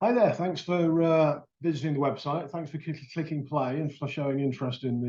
Hi there. Thanks for visiting the website. Thanks for clicking play and for showing interest in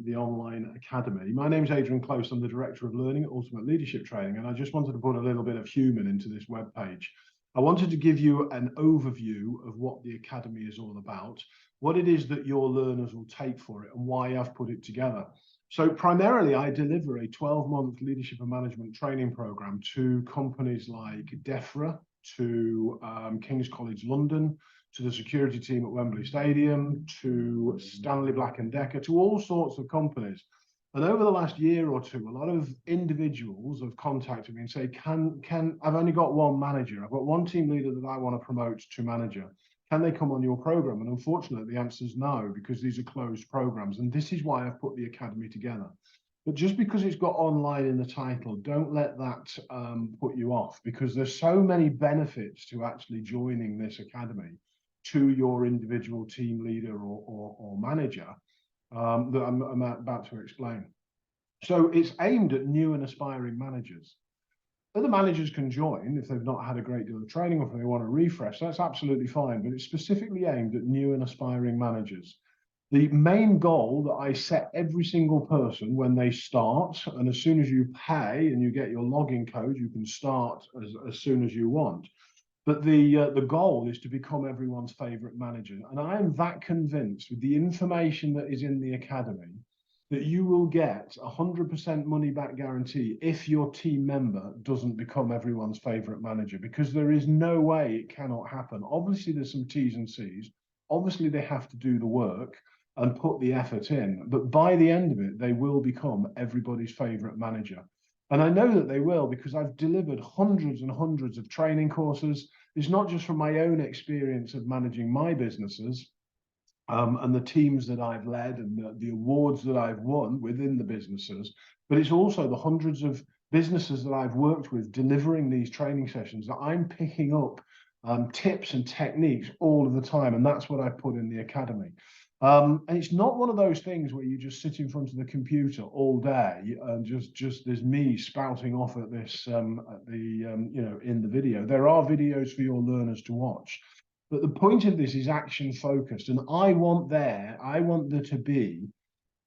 the online academy. My name is Adrian Close. I'm the Director of Learning at Ultimate Leadership Training, and I just wanted to put a little bit of human into this web page. I wanted to give you an overview of what the academy is all about, what it is that your learners will take for it, and why I've put it together. So primarily, I deliver a 12-month leadership and management training program to companies like DEFRA, to King's College London, to the security team at Wembley Stadium, to Stanley Black & Decker, to all sorts of companies. And over the last year or two, a lot of individuals have contacted me and say, I've only got one manager. I've got one team leader that I want to promote to manager. Can they come on your program? And unfortunately, the answer is no, because these are closed programs. And this is why I've put the academy together. But just because it's got online in the title, don't let that put you off, because there's so many benefits to actually joining this academy to your individual team leader or manager that I'm about to explain. So it's aimed at new and aspiring managers. Other managers can join if they've not had a great deal of training or if they want to refresh. That's absolutely fine, but it's specifically aimed at new and aspiring managers. The main goal that I set every single person when they start, and as soon as you pay and you get your login code, you can start as soon as you want. But the goal is to become everyone's favorite manager. And I am that convinced with the information that is in the academy that you will get 100% money back guarantee if your team member doesn't become everyone's favorite manager, because there is no way it cannot happen. Obviously, there's some T's and C's. Obviously, they have to do the work and put the effort in. But by the end of it, they will become everybody's favorite manager. And I know that they will, because I've delivered hundreds and hundreds of training courses. It's not just from my own experience of managing my businesses and the teams that I've led and the awards that I've won within the businesses, but it's also the hundreds of businesses that I've worked with delivering these training sessions that I'm picking up tips and techniques all of the time. And that's what I put in the academy. And it's not one of those things where you just sit in front of the computer all day and just there's me spouting off at this in the video. There are videos for your learners to watch, but the point of this is action focused, and I want there to be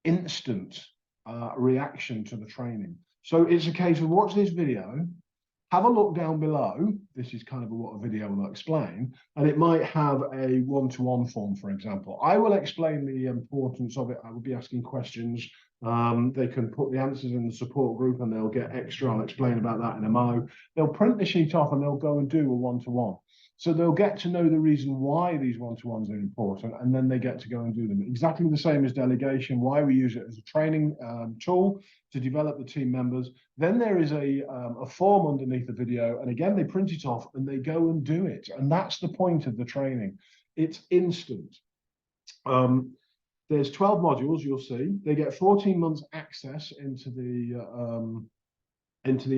instant reaction to the training. So it's a case of watch this video, have a look down below. This is kind of what a video will explain, and it might have a one-to-one form, for example. I will explain the importance of it. I will be asking questions. They can put the answers in the support group and they'll get extra. I'll explain about that in a mo. They'll print the sheet off and they'll go and do a one-to-one. So they'll get to know the reason why these one-to-ones are important, and then they get to go and do them. Exactly the same as delegation, why we use it as a training tool to develop the team members. Then there is a form underneath the video, and again, they print it off and they go and do it. And that's the point of the training. It's instant. There's 12 modules, you'll see. They get 14 months access into the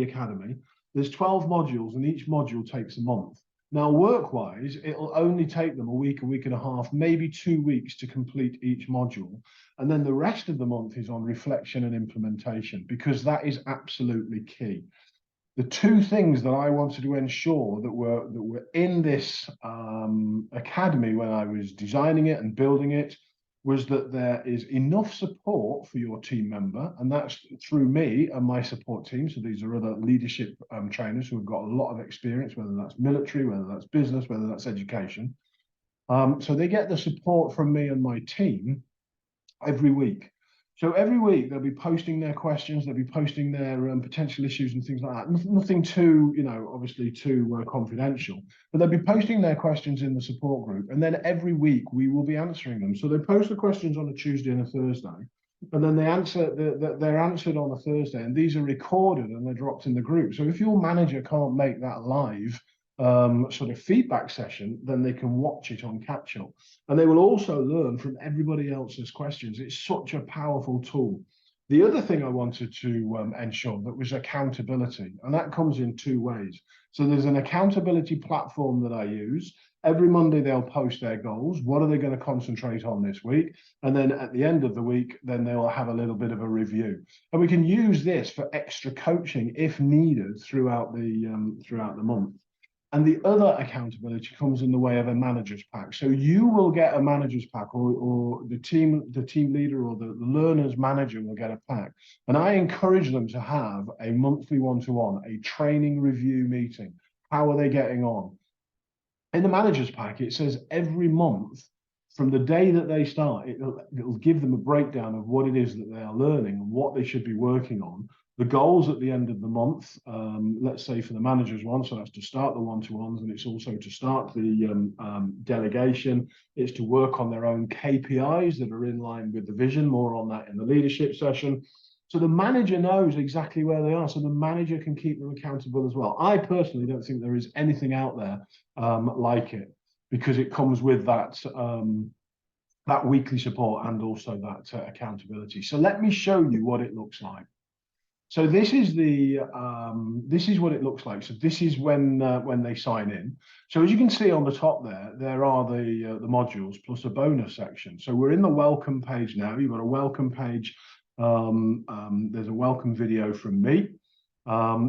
academy. There's 12 modules, and each module takes a month. Now, work-wise, it'll only take them a week and a half, maybe 2 weeks to complete each module. And then the rest of the month is on reflection and implementation, because that is absolutely key. The two things that I wanted to ensure that were in this academy when I was designing it and building it was that there is enough support for your team member, and that's through me and my support team. So these are other leadership trainers who have got a lot of experience, whether that's military, whether that's business, whether that's education. So they get the support from me and my team every week. So every week they'll be posting their questions, they'll be posting their potential issues and things like that. Nothing too, obviously too confidential, but they'll be posting their questions in the support group. And then every week we will be answering them. So they post the questions on a Tuesday and a Thursday, and then they're answered on a Thursday, and these are recorded and they're dropped in the group. So if your manager can't make that live sort of feedback session, then they can watch it on catch up, and they will also learn from everybody else's questions. It's such a powerful tool. The other thing I wanted to ensure that was accountability, and that comes in two ways. So there's an accountability platform that I use. Every Monday they'll post their goals. What are they going to concentrate on this week? And then at the end of the week, then they'll have a little bit of a review. And we can use this for extra coaching if needed throughout the month. And the other accountability comes in the way of a manager's pack. So you will get a manager's pack, or the team leader or the learner's manager will get a pack. And I encourage them to have a monthly one-to-one, a training review meeting. How are they getting on? In the manager's pack, it says every month from the day that they start, it'll give them a breakdown of what it is that they are learning and what they should be working on. The goals at the end of the month, let's say for the manager's one, so that's to start the one-to-ones, and it's also to start the delegation. It's to work on their own KPIs that are in line with the vision, more on that in the leadership session. So the manager knows exactly where they are, so the manager can keep them accountable as well. I personally don't think there is anything out there like it, because it comes with that that weekly support and also that accountability. So let me show you what it looks like. So this is what it looks like. So this is when they sign in. So as you can see on the top there are the modules plus a bonus section. So we're in the welcome page now. You've got a welcome page. There's a welcome video from me.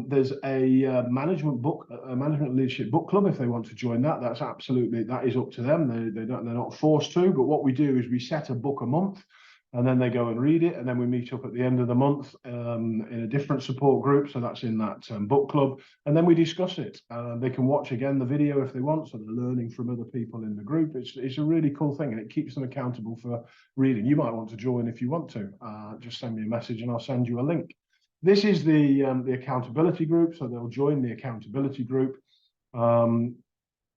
There's a management leadership book club. If they want to join that, that is up to them. They're not forced to. But what we do is we set a book a month, and then they go and read it, and then we meet up at the end of the month in a different support group. So that's in that book club, and then we discuss it. They can watch again the video if they want, so they're learning from other people in the group. It's a really cool thing, and it keeps them accountable for reading. You might want to join if you want to. Just send me a message, and I'll send you a link. This is the accountability group, so they'll join the accountability group,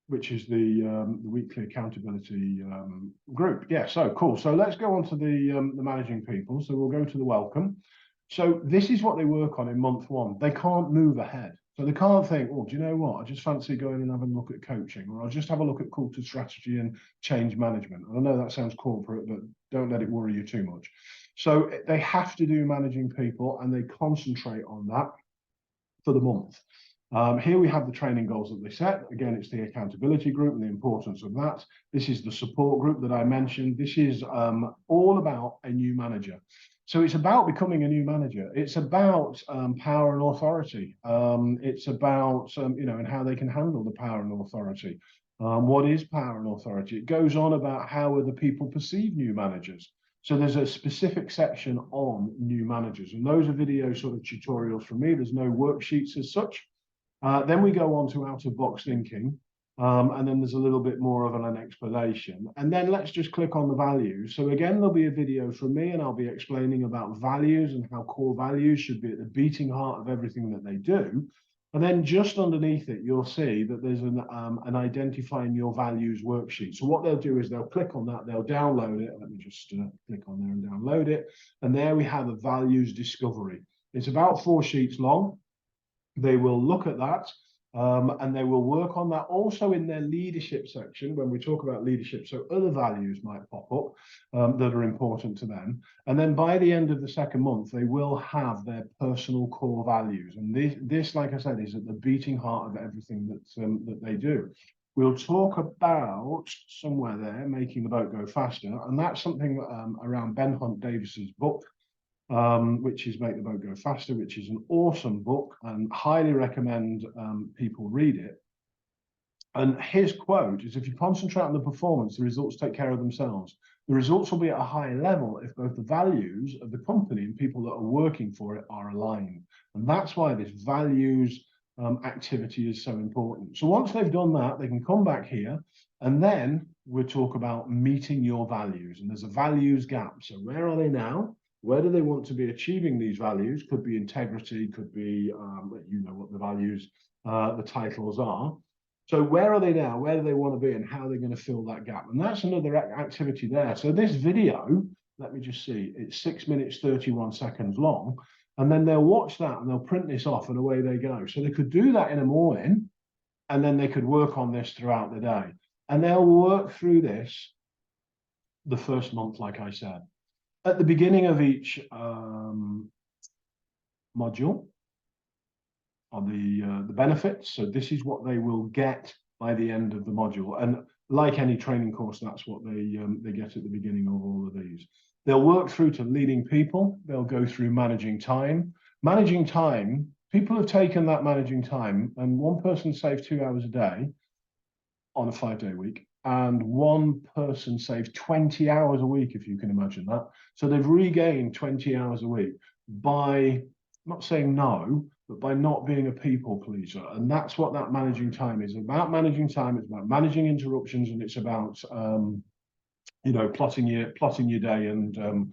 which is the weekly accountability group. Yeah, so cool. So let's go on to the managing people. So we'll go to the welcome. So this is what they work on in month one. They can't move ahead. So they can't think, oh, do you know what? I just fancy going and having a look at coaching, or I'll just have a look at culture strategy and change management. And I know that sounds corporate, but don't let it worry you too much. So they have to do managing people, and they concentrate on that for the month. Here we have the training goals that they set. Again, it's the accountability group and the importance of that. This is the support group that I mentioned. This is all about a new manager. So it's about becoming a new manager. It's about power and authority. It's about, and how they can handle the power and authority. What is power and authority? It goes on about how other people perceive new managers. So there's a specific section on new managers, and those are video sort of tutorials from me. There's no worksheets as such. Then we go on to out-of-box thinking, and then there's a little bit more of an explanation. And then let's just click on the values. So again, there'll be a video from me, and I'll be explaining about values and how core values should be at the beating heart of everything that they do. And then just underneath it, you'll see that there's an identifying your values worksheet. So what they'll do is they'll click on that, they'll download it. Let me just click on there and download it. And there we have a values discovery. It's about 4 sheets long. They will look at that, and they will work on that also in their leadership section when we talk about leadership. So other values might pop up that are important to them. And then by the end of the second month, they will have their personal core values. And this, like I said, is at the beating heart of everything that they do. We'll talk about somewhere there, making the boat go faster. And that's something around Ben Hunt Davis's book, which is Make the Boat Go Faster, which is an awesome book, and highly recommend people read it. And his quote is, if you concentrate on the performance, the results take care of themselves. The results will be at a high level if both the values of the company and people that are working for it are aligned. And that's why this values activity is so important. So once they've done that, they can come back here, and then we'll talk about meeting your values. And there's a values gap. So where are they now? Where do they want to be achieving these values? Could be integrity, could be, what the values, the titles are. So where are they now? Where do they want to be, and how are they going to fill that gap? And that's another activity there. So this video, let me just see, it's 6 minutes, 31 seconds long. And then they'll watch that and they'll print this off, and away they go. So they could do that in the morning, and then they could work on this throughout the day. And they'll work through this the first month, like I said. At the beginning of each module are the benefits. So this is what they will get by the end of the module. And like any training course, that's what they get at the beginning of all of these. They'll work through to leading people. They'll go through managing time. Managing time people have taken that managing time, and one person saved 2 hours a day on a 5-day week, and one person saved 20 hours a week, if you can imagine that. So they've regained 20 hours a week by not saying no, but by not being a people pleaser. And that's what that managing time is about. Managing time, it's about managing interruptions, and it's about plotting your day and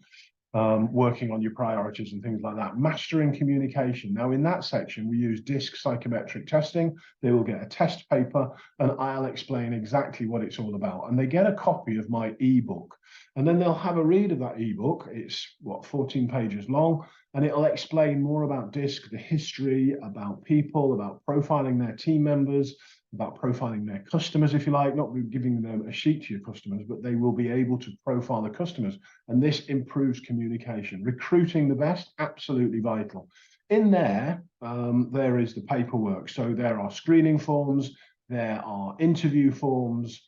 working on your priorities and things like that. Mastering communication. Now, in that section, we use DISC psychometric testing. They will get a test paper, and I'll explain exactly what it's all about. And they get a copy of my ebook, and then they'll have a read of that ebook. It's 14 pages long, and it'll explain more about DISC, the history, about people, about profiling their team members, about profiling their customers, if you like, not giving them a sheet to your customers, but they will be able to profile the customers. And this improves communication. Recruiting the best, absolutely vital. In there, there is the paperwork. So there are screening forms, there are interview forms,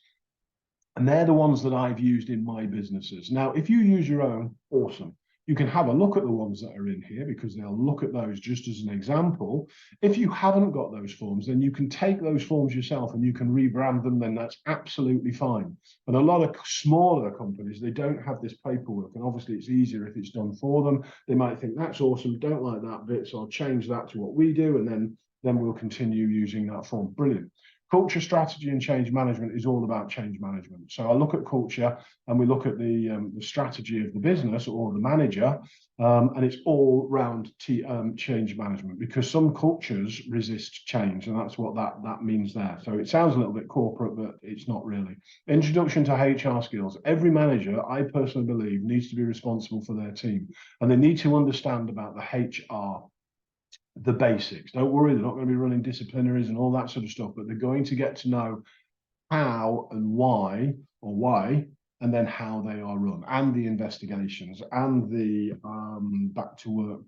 and they're the ones that I've used in my businesses. Now, if you use your own, awesome. You can have a look at the ones that are in here, because they'll look at those just as an example. If you haven't got those forms, then you can take those forms yourself and you can rebrand them, then that's absolutely fine. But a lot of smaller companies, they don't have this paperwork, and obviously it's easier if it's done for them. They might think, that's awesome, don't like that bit, so I'll change that to what we do, and then we'll continue using that form. Brilliant. Culture, strategy, and change management is all about change management. So I look at culture, and we look at the strategy of the business or the manager, and it's all around change management, because some cultures resist change, and that's what that means there. So it sounds a little bit corporate, but it's not really. Introduction to HR skills. Every manager, I personally believe, needs to be responsible for their team, and they need to understand about the HR, the basics. Don't worry, they're not going to be running disciplinaries and all that sort of stuff, but they're going to get to know how and why, and then how they are run, and the investigations, and the back to work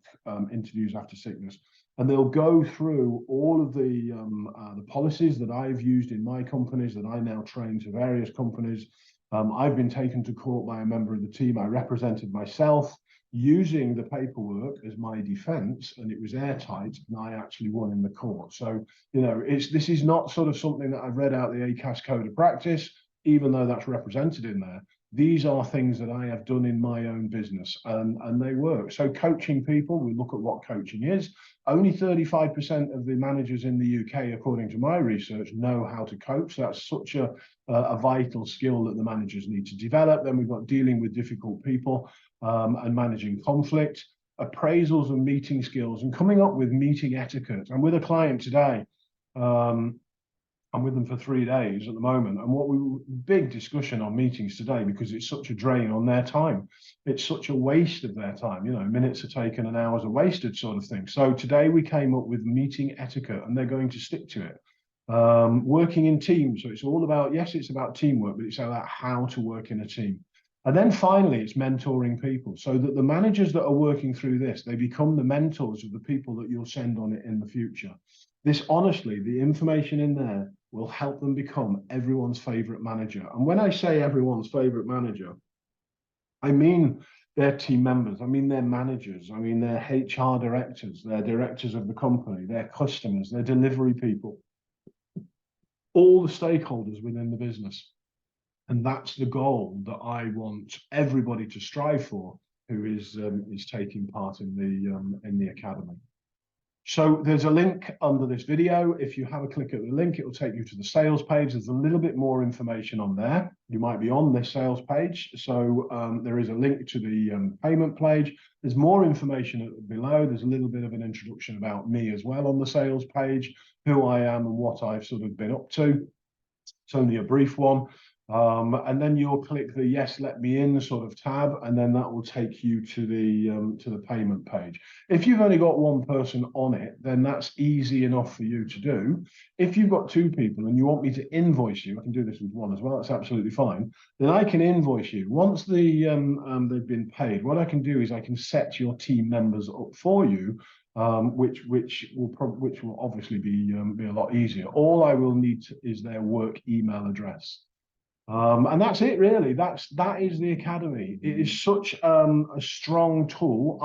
interviews after sickness. And they'll go through all of the policies that I've used in my companies, that I now train to various companies. I've been taken to court by a member of the team. I represented myself using the paperwork as my defense, and it was airtight, and I actually won in the court. So, this is not sort of something that I've read out the ACAS code of practice, even though that's represented in there. These are things that I have done in my own business, and they work. So coaching people, we look at what coaching is. Only 35% of the managers in the UK, according to my research, know how to coach. That's such a vital skill that the managers need to develop. Then we've got dealing with difficult people, and managing conflict, appraisals and meeting skills, and coming up with meeting etiquette. I'm with a client today. I'm with them for 3 days at the moment, and big discussion on meetings today, because it's such a drain on their time. It's such a waste of their time. Minutes are taken and hours are wasted, sort of thing. So today we came up with meeting etiquette, and they're going to stick to it. Working in teams. So it's all about, yes, it's about teamwork, but it's about how to work in a team. And then finally, it's mentoring people, so that the managers that are working through this, they become the mentors of the people that you'll send on it in the future. This, honestly, the information in there will help them become everyone's favorite manager. And when I say everyone's favorite manager, I mean their team members, I mean their managers, I mean their HR directors, their directors of the company, their customers, their delivery people, all the stakeholders within the business. And that's the goal that I want everybody to strive for who is taking part in the academy. So there's a link under this video. If you have a click at the link, it will take you to the sales page. There's a little bit more information on there. You might be on this sales page. So there is a link to the payment page. There's more information below. There's a little bit of an introduction about me as well on the sales page, who I am and what I've sort of been up to. It's only a brief one. And then you'll click the yes, let me in sort of tab, and then that will take you to the payment page. If you've only got one person on it, then that's easy enough for you to do. If you've got two people and you want me to invoice you, I can do this with one as well, that's absolutely fine. Then I can invoice you. Once they've been paid, what I can do is I can set your team members up for you, which will obviously be a lot easier. All I will need is their work email address. And that's it, really. That is the academy. It is such a strong tool.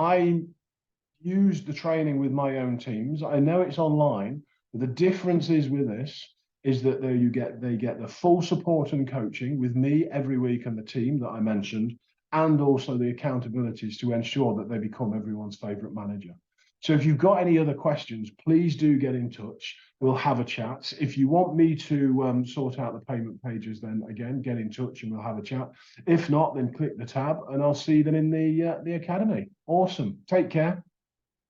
used the training with my own teams. I know it's online, but the difference is with this is that they get the full support and coaching with me every week and the team that I mentioned, and also the accountabilities to ensure that they become everyone's favorite manager. So if you've got any other questions, please do get in touch. We'll have a chat. If you want me to sort out the payment pages, then again, get in touch and we'll have a chat. If not, then click the tab and I'll see them in the academy. Awesome. Take care.